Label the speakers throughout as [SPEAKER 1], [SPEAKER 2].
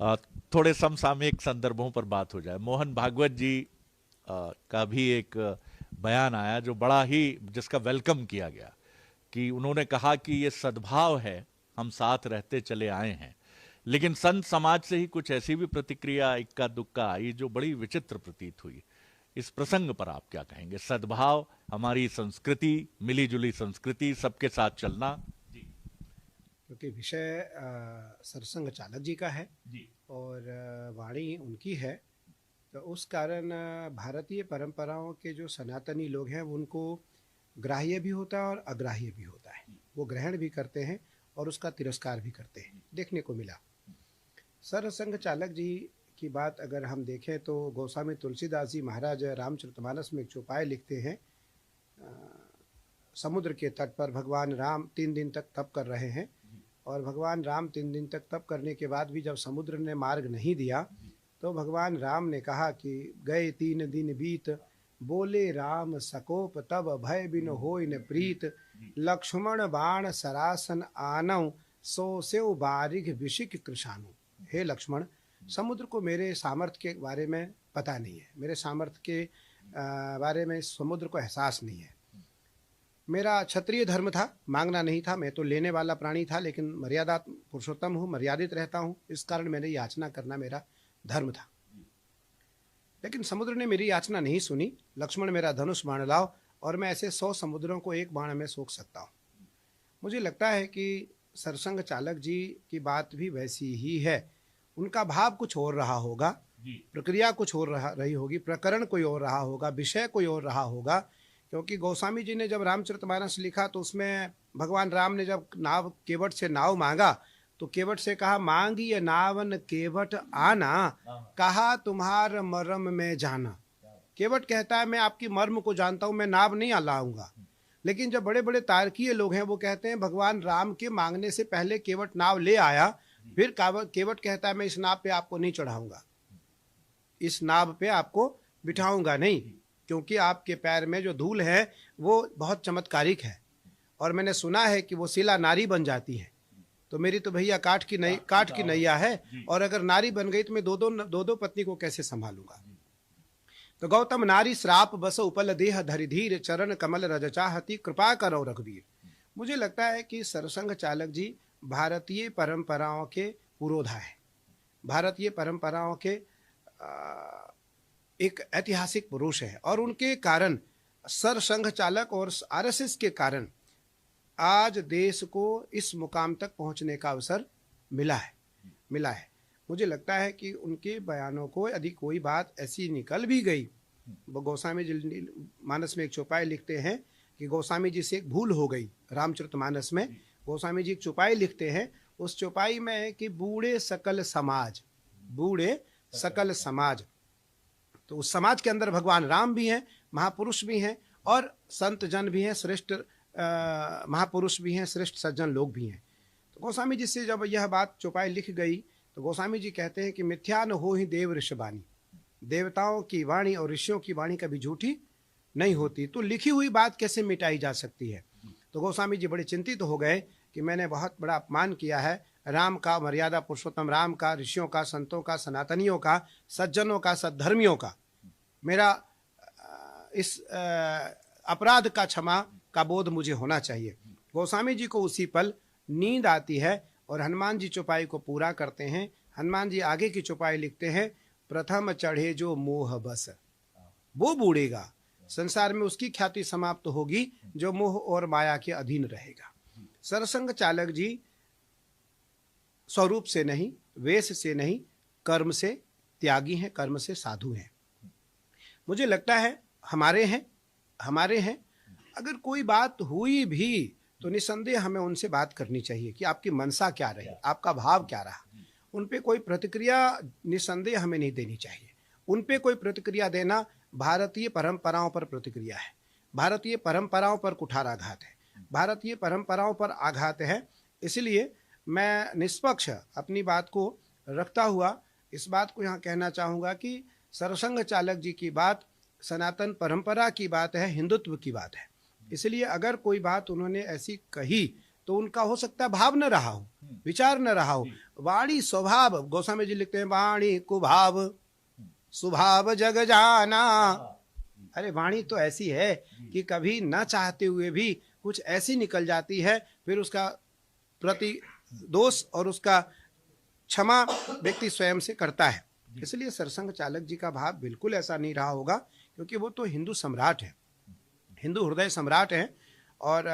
[SPEAKER 1] अ, थोड़े समसामयिक संदर्भों पर बात हो जाए। मोहन भागवत जी का भी एक बयान आया जो बड़ा ही, जिसका वेलकम किया गया, कि उन्होंने कहा कि ये सद्भाव है, हम साथ रहते चले आए हैं। लेकिन संत समाज से ही कुछ ऐसी भी प्रतिक्रिया इक्का दुक्का आई जो बड़ी विचित्र प्रतीत हुई। इस प्रसंग पर आप क्या कहेंगे? सद्भाव, हमारी संस्कृति, मिलीजुली संस्कृति, सबके साथ चलना। जी।
[SPEAKER 2] क्योंकि विषय सरसंघ चालक जी का है
[SPEAKER 1] जी।
[SPEAKER 2] और वाणी उनकी है, तो उस कारण भारतीय परंपराओं के जो सनातनी लोग हैं उनको ग्राह्य भी होता है और अग्राह्य भी होता है। वो ग्रहण भी करते हैं और उसका तिरस्कार भी करते हैं, देखने को मिला। सरसंघ चालक जी की बात अगर हम देखें तो गोस्वामी तुलसीदास जी महाराज रामचरितमानस में एक चौपाई लिखते हैं। समुद्र के तट पर भगवान राम 3 दिन तक तप कर रहे हैं और भगवान राम 3 दिन तक तप करने के बाद भी जब समुद्र ने मार्ग नहीं दिया तो भगवान राम ने कहा कि गए 3 दिन बीत, बोले राम सकोप तब भय बिन होय न प्रीत, लक्ष्मण बाण सरासन आनऊ, सो सेव बारिघ विशिक कृशानु। हे लक्ष्मण, समुद्र को मेरे सामर्थ्य के बारे में पता नहीं है, मेरे सामर्थ्य के बारे में समुद्र को एहसास नहीं है। मेरा क्षत्रिय धर्म था, मांगना नहीं था, मैं तो लेने वाला प्राणी था, लेकिन मर्यादा पुरुषोत्तम हूँ, मर्यादित रहता हूँ, इस कारण मैंने याचना करना मेरा धर्म था। लेकिन समुद्र ने मेरी याचना नहीं सुनी। लक्ष्मण, मेरा धनुष बाण लाओ और मैं ऐसे 100 समुद्रों को एक बाण में सोख सकता हूँ। मुझे लगता है कि सरसंघ चालक जी की बात भी वैसी ही है। उनका भाव कुछ और रहा होगा, प्रक्रिया कुछ और रही होगी, प्रकरण कोई और रहा होगा, विषय कोई और रहा होगा। क्योंकि गोस्वामी जी ने जब रामचरितमानस लिखा तो उसमें भगवान राम ने जब नाव केवट से नाव मांगा तो केवट से कहा, मांगी ये नावन केवट आना, कहा तुम्हार मर्म में जाना। केवट कहता है मैं आपकी मर्म को जानता हूं, मैं नाव नहीं लाऊंगा। लेकिन जब बड़े बड़े तार्किक लोग हैं वो कहते हैं भगवान राम के मांगने से पहले केवट नाव ले आया, फिर केवट कहता है मैं इस नाव पे आपको नहीं चढ़ाऊंगा, इस नाव पे आपको बिठाऊंगा नहीं, क्योंकि आपके पैर में जो धूल है वो बहुत चमत्कारिक है और मैंने सुना है कि वो शिला नारी बन जाती है। तो मेरी तो भैया काठ की नैया है, और अगर नारी बन गई तो मैं दो दो पत्नी को कैसे संभालूंगा। तो गौतम नारी श्राप बस उपल देह धरि धीर, चरण कमल रज चाहती कृपा करो रघुवीर। मुझे लगता है कि सरसंघ चालक जी भारतीय परंपराओं के पुरोधा है, भारतीय परंपराओं के एक ऐतिहासिक पुरुष है और उनके कारण, सरसंघ चालक और आरएसएस के कारण आज देश को इस मुकाम तक पहुंचने का अवसर मिला है। मुझे लगता है कि उनके बयानों को यदि कोई बात ऐसी निकल भी गई, गोस्वामी जी मानस में एक चौपाई लिखते हैं कि गोस्वामी जी से एक भूल हो गई। रामचरितमानस में गोस्वामी जी एक चौपाई लिखते हैं, उस चौपाई में है कि बूढ़े सकल समाज। तो उस समाज के अंदर भगवान राम भी हैं, महापुरुष भी हैं और संत जन भी हैं, श्रेष्ठ महापुरुष भी हैं, श्रेष्ठ सज्जन लोग भी हैं। तो गोस्वामी जी से जब यह बात चौपाई लिख गई तो गोस्वामी जी कहते हैं कि मिथ्या न हो ही देव ऋषवाणी, देवताओं की वाणी और ऋषियों की वाणी कभी झूठी नहीं होती, तो लिखी हुई बात कैसे मिटाई जा सकती है। तो गोस्वामी जी बड़े चिंतित हो गए कि मैंने बहुत बड़ा अपमान किया है राम का, मर्यादा पुरुषोत्तम राम का, ऋषियों का, संतों का, सनातनियों का, सज्जनों का, सद्धर्मियों का। मेरा इस अपराध का क्षमा का बोध मुझे होना चाहिए। गोस्वामी जी को उसी पल नींद आती है और हनुमान जी चौपाई को पूरा करते हैं। हनुमान जी आगे की चौपाई लिखते हैं, प्रथम चढ़े जो मोह बस, वो बूढ़ेगा, संसार में उसकी ख्याति समाप्त होगी जो मोह और माया के अधीन रहेगा। सरसंघ चालक जी स्वरूप से नहीं, वेश से नहीं, कर्म से त्यागी हैं, कर्म से साधु हैं। मुझे लगता है हमारे हैं। अगर कोई बात हुई भी तो निसंदेह हमें उनसे बात करनी चाहिए कि आपकी मनसा क्या रही, आपका भाव क्या रहा। उन पे कोई प्रतिक्रिया निसंदेह हमें नहीं देनी चाहिए। उन पे कोई प्रतिक्रिया देना भारतीय परंपराओं पर प्रतिक्रिया है, भारतीय परंपराओं पर कुठाराघात है, भारतीय परंपराओं पर आघात है। इसलिए मैं निष्पक्ष अपनी बात को रखता हुआ इस बात को यहाँ कहना चाहूँगा कि सरसंघ चालक जी की बात सनातन परंपरा की बात है, हिंदुत्व की बात है। इसलिए अगर कोई बात उन्होंने ऐसी कही तो उनका हो सकता है भाव न रहा हो, विचार न रहा हो। वाणी स्वभाव, गोस्वामी जी लिखते हैं वाणी कुभाव स्वभाव जग जाना। अरे वाणी तो ऐसी है कि कभी न चाहते हुए भी कुछ ऐसी निकल जाती है, फिर उसका प्रति दोष और उसका क्षमा व्यक्ति स्वयं से करता है। इसलिए सरसंघ चालक जी का भाव बिल्कुल ऐसा नहीं रहा होगा, क्योंकि वो तो हिंदू सम्राट है, हिंदू हृदय सम्राट हैं, और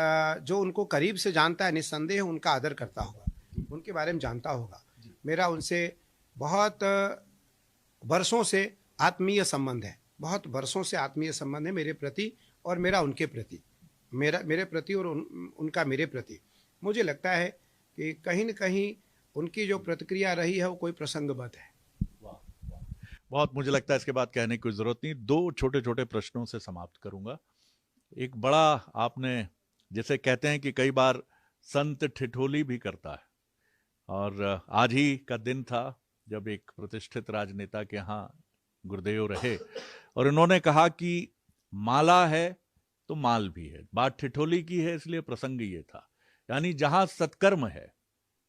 [SPEAKER 2] जो उनको करीब से जानता है निस्संदेह उनका आदर करता होगा, उनके बारे में जानता होगा। मेरा उनसे बहुत वर्षों से आत्मीय संबंध है, बहुत वर्षों से आत्मीय संबंध है मेरे प्रति और मेरा उनके प्रति, मेरे प्रति और उनका मेरे प्रति। मुझे लगता है कि कहीं न कहीं उनकी जो प्रतिक्रिया रही है वो कोई प्रसंगबद्ध है।
[SPEAKER 1] बहुत, मुझे लगता है इसके बाद कहने की जरूरत नहीं। दो छोटे छोटे प्रश्नों से समाप्त करूंगा। एक बड़ा, आपने जैसे कहते हैं कि कई बार संत ठिठोली भी करता है, और आज ही का दिन था जब एक प्रतिष्ठित राजनेता के यहाँ गुरुदेव रहे और उन्होंने कहा कि माला है तो माल भी है। बात ठिठोली की है, इसलिए प्रसंग ये था। यानी जहां सत्कर्म है,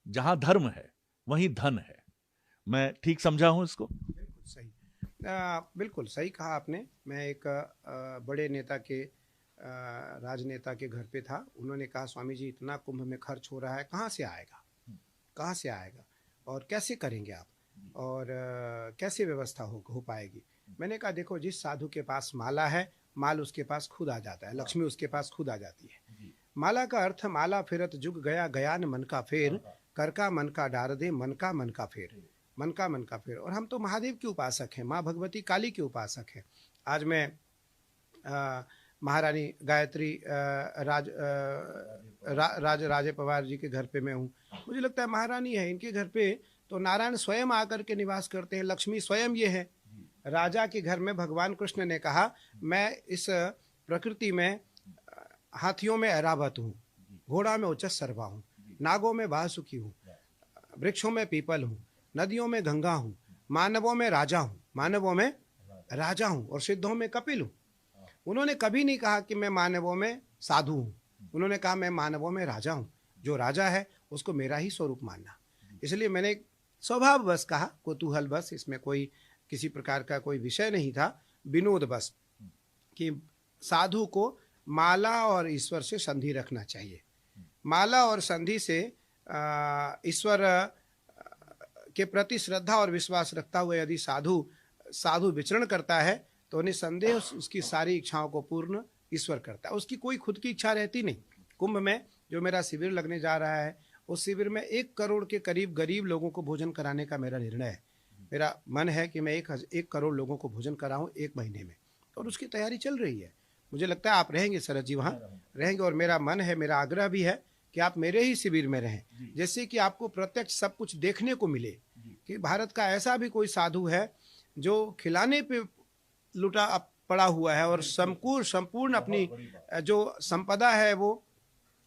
[SPEAKER 1] जहां धर्म है, वहीं धन है। मैं ठीक समझा हूं इसको?
[SPEAKER 2] बिल्कुल सही, बिल्कुल सही कहा आपने। मैं एक बड़े नेता के, राजनेता के घर पे था। उन्होंने कहा स्वामी जी इतना कुंभ में खर्च हो रहा है, कहाँ से आएगा, कहाँ से आएगा और कैसे करेंगे आप, और कैसे व्यवस्था हो पाएगी। मैंने कहा देखो, जिस साधु के पास माला है, माल उसके पास खुद आ जाता है, लक्ष्मी उसके पास खुद आ जाती है। माला का अर्थ माला फिरत जुग गया, गया न मन का फेर, कर का मन का डार दे, मन का फेर, मन का फेर। और हम तो महादेव के उपासक हैं, माँ भगवती काली के उपासक हैं। आज मैं महारानी गायत्री राजे पवार जी के घर पे मैं हूँ। मुझे लगता है महारानी है, इनके घर पे तो नारायण स्वयं आकर के निवास करते हैं, लक्ष्मी स्वयं ये है। राजा के घर में भगवान कृष्ण ने कहा मैं इस प्रकृति में हाथियों में ऐरावत हूँ, घोड़ा में उच्च सर्वा हूँ, नागों में वासुकी हूँ, वृक्षों में पीपल हूँ, नदियों में गंगा हूँ, मानवों में राजा हूँ, मानवों में राजा हूँ, और सिद्धों में कपिल हूँ। उन्होंने कभी नहीं कहा कि मैं मानवों में साधु हूँ, उन्होंने कहा मैं मानवों में राजा हूँ। जो राजा है उसको मेरा ही स्वरूप मानना। इसलिए मैंने स्वभाव बस कहा, कुतूहल बस, इसमें कोई किसी प्रकार का कोई विषय नहीं था, विनोद बस, कि साधु को माला और ईश्वर से संधि रखना चाहिए। माला और संधि से ईश्वर के प्रति श्रद्धा और विश्वास रखता हुआ यदि साधु विचरण करता है तो निसंदेह उसकी सारी इच्छाओं को पूर्ण ईश्वर करता है। उसकी कोई खुद की इच्छा रहती नहीं। कुंभ में जो मेरा शिविर लगने जा रहा है, उस शिविर में 1 करोड़ के करीब गरीब लोगों को भोजन कराने का मेरा निर्णय है। मेरा मन है कि मैं 1 करोड़ लोगों को भोजन कराऊं 1 महीने में, और उसकी तैयारी चल रही है। मुझे लगता है आप रहेंगे शरद जी, वहाँ रहेंगे, और मेरा मन है, मेरा आग्रह भी है कि आप मेरे ही शिविर में रहें, जिससे कि आपको प्रत्यक्ष सब कुछ देखने को मिले कि भारत का ऐसा भी कोई साधु है जो खिलाने पे लुटा पड़ा हुआ है, और संपूर्ण अपनी जो संपदा है वो,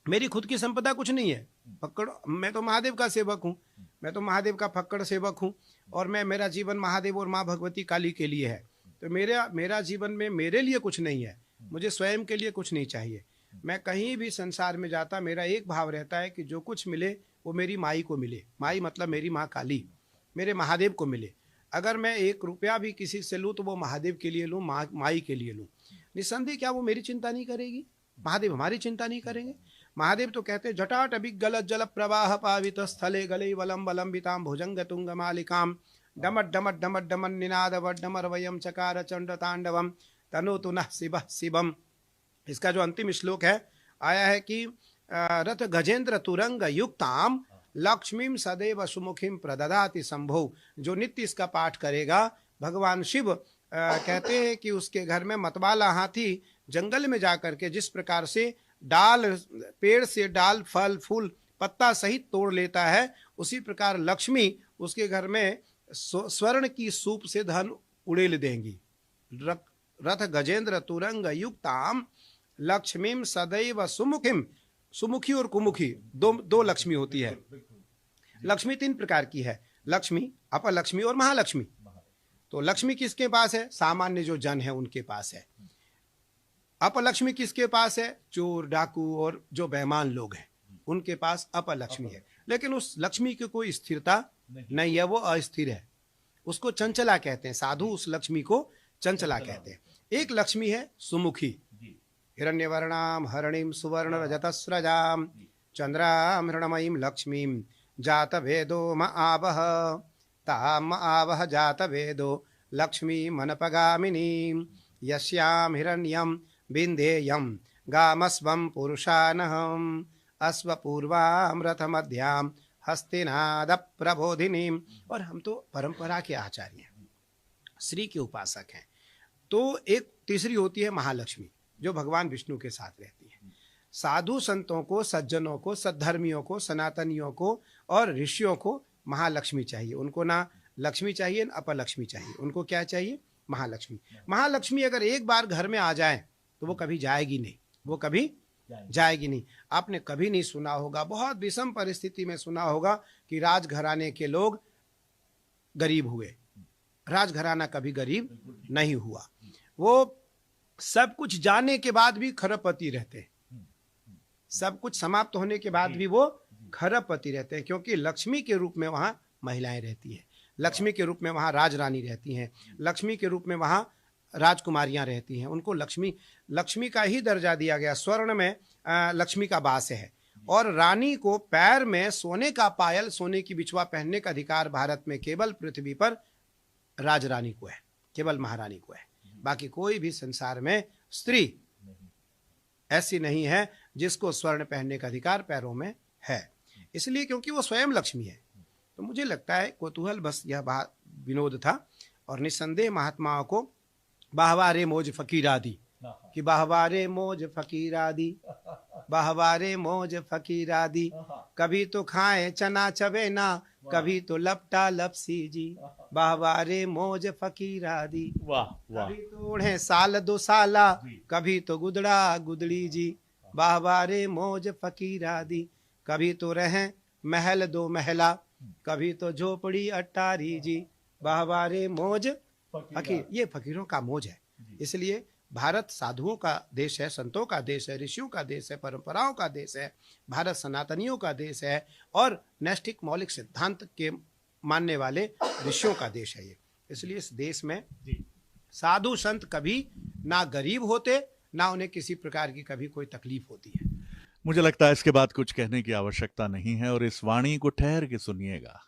[SPEAKER 2] मेरी खुद की संपदा कुछ नहीं है। फक्कड़, मैं तो महादेव का सेवक हूँ, मैं तो महादेव का फक्कड़ सेवक हूँ, और मेरा जीवन महादेव और माँ भगवती काली के लिए है। तो मेरा जीवन में मेरे लिए कुछ नहीं है, मुझे स्वयं के लिए कुछ नहीं चाहिए। मैं कहीं भी संसार में जाता, मेरा एक भाव रहता है कि जो कुछ मिले वो मेरी माई को मिले। माई मतलब मेरी माँ काली, मेरे महादेव को मिले। अगर मैं 1 रुपया भी किसी से लूँ तो वो महादेव के लिए लूँ, माई के लिए लूँ। निस्संदेह क्या वो मेरी चिंता नहीं करेगी? महादेव हमारी चिंता नहीं करेंगे? महादेव तो कहते जटाट अभिगल जल प्रवाह पावित स्थले गले वलम वलंबिताम भुजंग तुंग मालिकाम डमट डमट डमट डमन निनाद वडमर वयम चकार चंड तांडवम तनु तुनः शिव शिवम। इसका जो अंतिम श्लोक है आया है कि रथ गजेंद्र तुरंग युक्ताम लक्ष्मीम सदैव सुमुखीम प्रददाति संभो। जो नित्य इसका पाठ करेगा, भगवान शिव कहते हैं कि उसके घर में मतवाला हाथी जंगल में जाकर के जिस प्रकार से पेड़ से डाल फल फूल पत्ता सहित तोड़ लेता है, उसी प्रकार लक्ष्मी उसके घर में स्वर्ण की सूप से धन उड़ेल देंगी। रथ गजेंद्र तुरंग युक्ताम लक्ष्मीम सदैव सुमुखीम। सुमुखी और कुमुखी दो लक्ष्मी होती है। लक्ष्मी 3 प्रकार की है, लक्ष्मी, अपलक्ष्मी और महालक्ष्मी। तो लक्ष्मी किसके पास है? सामान्य जो जन है उनके पास है। अपलक्ष्मी किसके पास है? चोर डाकू और जो बेईमान लोग हैं उनके पास अपलक्ष्मी है, लेकिन उस लक्ष्मी की कोई स्थिरता नहीं है, वो अस्थिर है, उसको चंचला कहते हैं। साधु उस लक्ष्मी को चंचला कहते हैं। एक लक्ष्मी है सुमुखी, हिरण्यवर्णाम हरणिम सुवर्ण रजतस्रजाम चंद्राम हृणमयीम लक्ष्मीम जात वेदो म आवह ताम आवह जात वेदो लक्ष्मी मनपगामिनी यस्याम हिरण्यम बिंदेयम गामस्वम पुरुषानहम अश्वपूर्वाम रथमध्याम हस्तिनाद प्रबोधिनीम। और हम तो परंपरा के आचार्य हैं, श्री के उपासक हैं। तो एक तीसरी होती है महालक्ष्मी, जो भगवान विष्णु के साथ रहती है। साधु संतों को, सज्जनों को, सद्धर्मियों को, सनातनियों को और ऋषियों को महालक्ष्मी चाहिए। उनको ना लक्ष्मी चाहिए ना अपलक्ष्मी चाहिए, उनको क्या चाहिए? महालक्ष्मी। महालक्ष्मी अगर एक बार घर में आ जाए तो वो कभी जाएगी नहीं, वो कभी जाएगी नहीं। आपने कभी नहीं सुना होगा, बहुत विषम परिस्थिति में सुना होगा कि राजघराने के लोग गरीब हुए। राजघराना कभी गरीब नहीं हुआ, वो सब कुछ जाने के बाद भी खरबपति रहते हैं, सब कुछ समाप्त होने के बाद भी वो खरबपति रहते हैं, क्योंकि लक्ष्मी के रूप में वहां महिलाएं रहती हैं, लक्ष्मी के रूप में वहां राजरानी रहती हैं, लक्ष्मी के रूप में वहां राजकुमारियां रहती हैं। उनको लक्ष्मी का ही दर्जा दिया गया। स्वर्ण में लक्ष्मी का वास है, और रानी को पैर में सोने का पायल, सोने की बिछुआ पहनने का अधिकार भारत में केवल पृथ्वी पर राजरानी को है, केवल महारानी को है। बाकी कोई भी संसार में स्त्री ऐसी नहीं है जिसको स्वर्ण पहनने का अधिकार पैरों में है, इसलिए क्योंकि वो स्वयं लक्ष्मी है। तो मुझे लगता है कौतूहल बस यह बात विनोद था, और निस्संदेह महात्माओं को बाहवारे मौज फकीरादी, कि बाहवारे मौज फकीरादी, बाहवारे मौज फकीरादी, कभी तो खाए चना चबेना, कभी तो लपटा लपसी जी, बाहवारे मौज फकीरादी, कभी तो ओढ़े साल दो साला, कभी तो गुदड़ा गुदड़ी जी, बाहवारे मौज फकीरादी, कभी तो रहें महल दो महला, कभी तो झोपड़ी अट्टारी जी, बाहवारे मौज फकीर। ये फकीरों का मौज है। इसलिए भारत साधुओं का देश है, संतों का देश है, ऋषियों का देश है, परंपराओं का देश है, भारत सनातनियों का देश है, और नैष्ठिक मौलिक सिद्धांत के मानने वाले ऋषियों का देश है ये। इसलिए इस देश में साधु संत कभी ना गरीब होते, ना उन्हें किसी प्रकार की कभी कोई तकलीफ होती है।
[SPEAKER 1] मुझे लगता है इसके बाद कुछ कहने की आवश्यकता नहीं है, और इस वाणी को ठहर के सुनिएगा,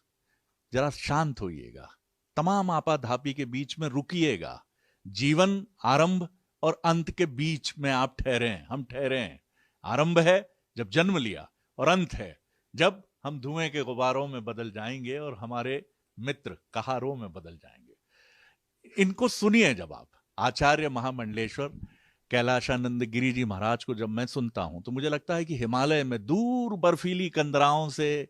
[SPEAKER 1] जरा शांत होइएगा, तमाम आपाधापी के बीच में रुकिएगा। जीवन आरंभ और अंत के बीच में आप ठहरे हैं, हम ठहरे हैं। आरंभ है जब जन्म लिया, और अंत है जब हम धुएं के गुबारों में बदल जाएंगे और हमारे मित्र कहारों में बदल जाएंगे। इनको सुनिए। जब आप आचार्य महामंडलेश्वर कैलाशानंद गिरी जी महाराज को जब मैं सुनता हूं तो मुझे लगता है कि हिमालय में दूर बर्फीली कंदराओं से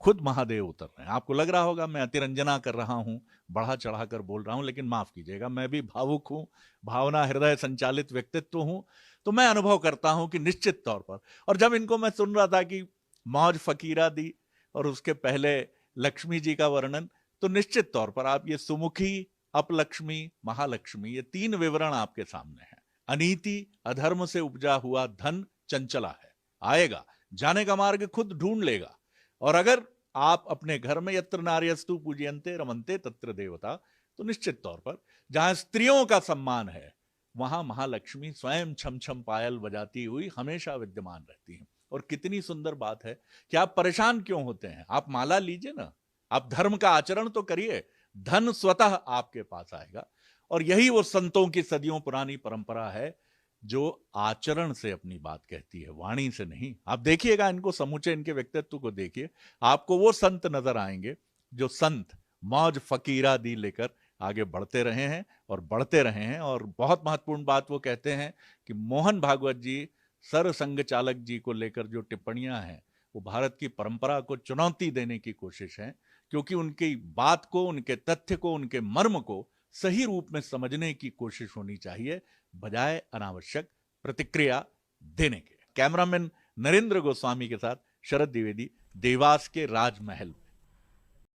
[SPEAKER 1] खुद महादेव उतर रहे हैं। आपको लग रहा होगा मैं अतिरंजना कर रहा हूं, बढ़ा चढ़ाकर बोल रहा हूं, लेकिन माफ कीजिएगा, मैं भी भावुक हूं, भावना हृदय संचालित व्यक्तित्व हूं, तो मैं अनुभव करता हूं कि निश्चित तौर पर। और जब इनको मैं सुन रहा था कि मौज फकीरा दी और उसके पहले लक्ष्मी जी का वर्णन, तो निश्चित तौर पर आप ये सुमुखी, अपलक्ष्मी, महालक्ष्मी, ये तीन विवरण आपके सामने हैं। अनीति, अधर्म से उपजा हुआ धन चंचला है, आएगा, जाने का मार्ग खुद ढूंढ लेगा। और अगर आप अपने घर में यत्र नार्यस्तु पूजयन्ते रमन्ते तत्र देवता, तो निश्चित तौर पर जहां स्त्रियों का सम्मान है वहां महालक्ष्मी स्वयं छम छम पायल बजाती हुई हमेशा विद्यमान रहती हैं। और कितनी सुंदर बात है कि आप परेशान क्यों होते हैं, आप माला लीजिए ना, आप धर्म का आचरण तो करिए, धन स्वतः आपके पास आएगा। और यही वो संतों की सदियों पुरानी परंपरा है जो आचरण से अपनी बात कहती है, वाणी से नहीं। आप देखिएगा इनको, समूचे इनके व्यक्तित्व को देखिए, आपको वो संत नजर आएंगे जो संत मौज फकीरा दी लेकर आगे बढ़ते रहे हैं और बढ़ते रहे हैं। और बहुत महत्वपूर्ण बात वो कहते हैं कि मोहन भागवत जी, सर संघ चालक जी को लेकर जो टिप्पणियां हैं वो भारत की परंपरा को चुनौती देने की कोशिश है, क्योंकि उनकी बात को, उनके तथ्य को, उनके मर्म को सही रूप में समझने की कोशिश होनी चाहिए, बजाय अनावश्यक प्रतिक्रिया देने के। कैमरामैन नरेंद्र गोस्वामी के साथ शरद द्विवेदी, देवास के राजमहल।